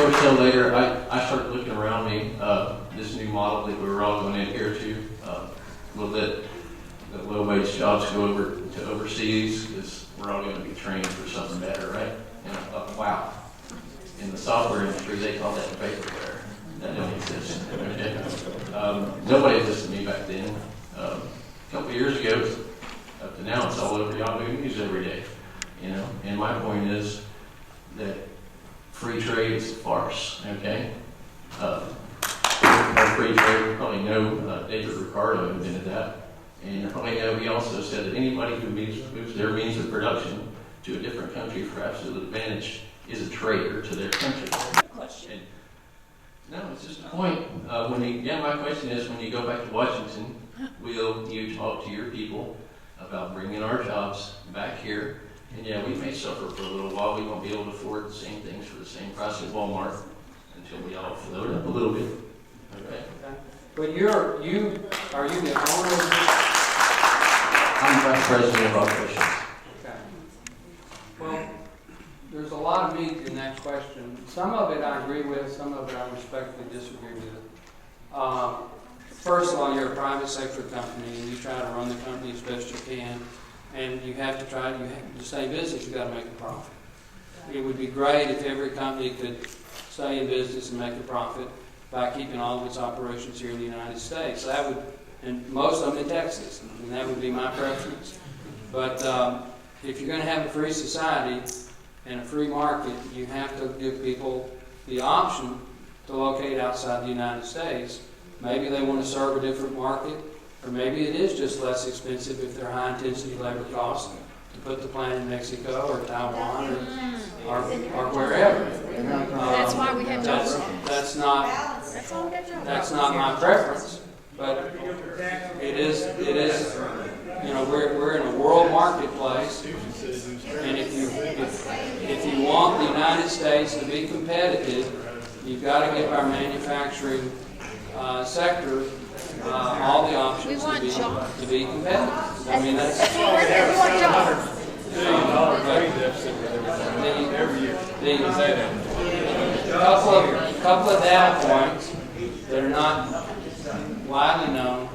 or so later, I started looking around me, this new model that we were all going to adhere to, will let the low-wage jobs go over to overseas, because we're all going to be trained for something better, right? And I thought, wow, in the software industry, they call that vaporware. That don't exist. Nobody listened to me back then. A couple of years ago, up to now, it's all over Yahoo News every day. You know, and my point is that free trade is a farce. Okay, free trade. You probably know David Ricardo invented that, and you probably know he also said that anybody who moves their means of production to a different country for absolute advantage is a traitor to their country. And, no, it's just a point. My question is, when you go back to Washington, will you talk to your people about bringing our jobs back here? And yeah, we may suffer for a little while. We won't be able to afford the same things for the same price at Walmart until we all float up a little bit. Okay. But are you the owner of this? I'm Vice President of Operations. Okay. Well, there's a lot of meat in that question. Some of it I agree with, some of it I respectfully disagree with. First of all, you're a private sector company, and you try to run the company as best you can, and you have to stay in business, you've got to make a profit. It would be great if every company could stay in business and make a profit by keeping all of its operations here in the United States. That would, and most of them in Texas, and that would be my preference. But if you're going to have a free society and a free market, you have to give people the option to locate outside the United States. Maybe they want to serve a different market, or maybe it is just less expensive if they're high-intensity labor costs to put the plant in Mexico or Taiwan or wherever. That's why we have jobs. That's not my preference, but it is. You know, we're in a world marketplace, and if you want the United States to be competitive, you've got to give our manufacturing sector all the options to be competitive. I mean, that's what we're here. We want jobs. A couple of data points that are not widely known.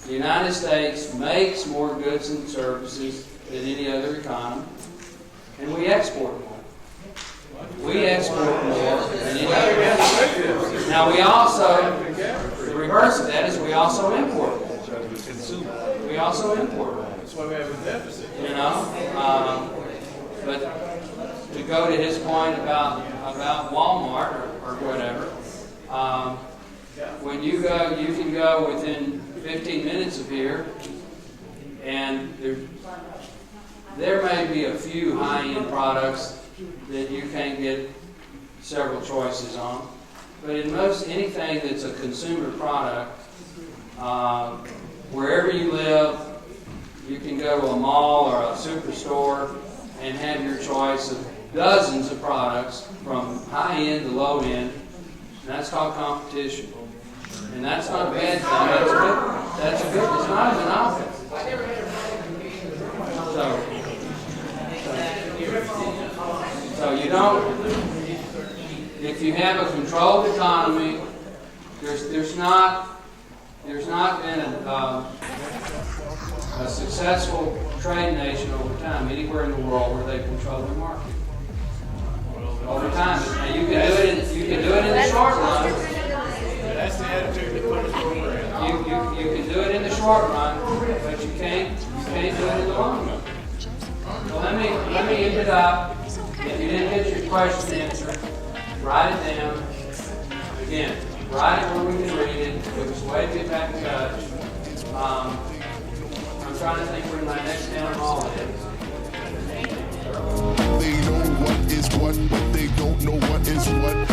The United States makes more goods and services than any other economy, and we export more. We export more than any other economy. Now we also, the reverse of that is we also import more. We also import more. That's why we have a deficit. You know, but to go to his point about Walmart or whatever, when you go, you can go within 15 minutes of here, and there may be a few high-end products that you can't get several choices on, but in most anything that's a consumer product, wherever you live, you can go to a mall or a superstore and have your choice of dozens of products from high end to low end, and that's called competition. And that's not a bad thing. That's a good. It's not a monopoly. So you don't. If you have a controlled economy, there's not been a successful trade nation over time anywhere in the world where they control the market. Over time, and you can do it in the short run. That's the attitude that put us over it. You can do it in the short run, but you can't do it in the long run. So let me end it up. If you didn't get your question answered, write it down. Again, write it where we can read it. It was way to get back in touch. I'm trying to think where my next town hall is. They know what is what, but they don't know what is what.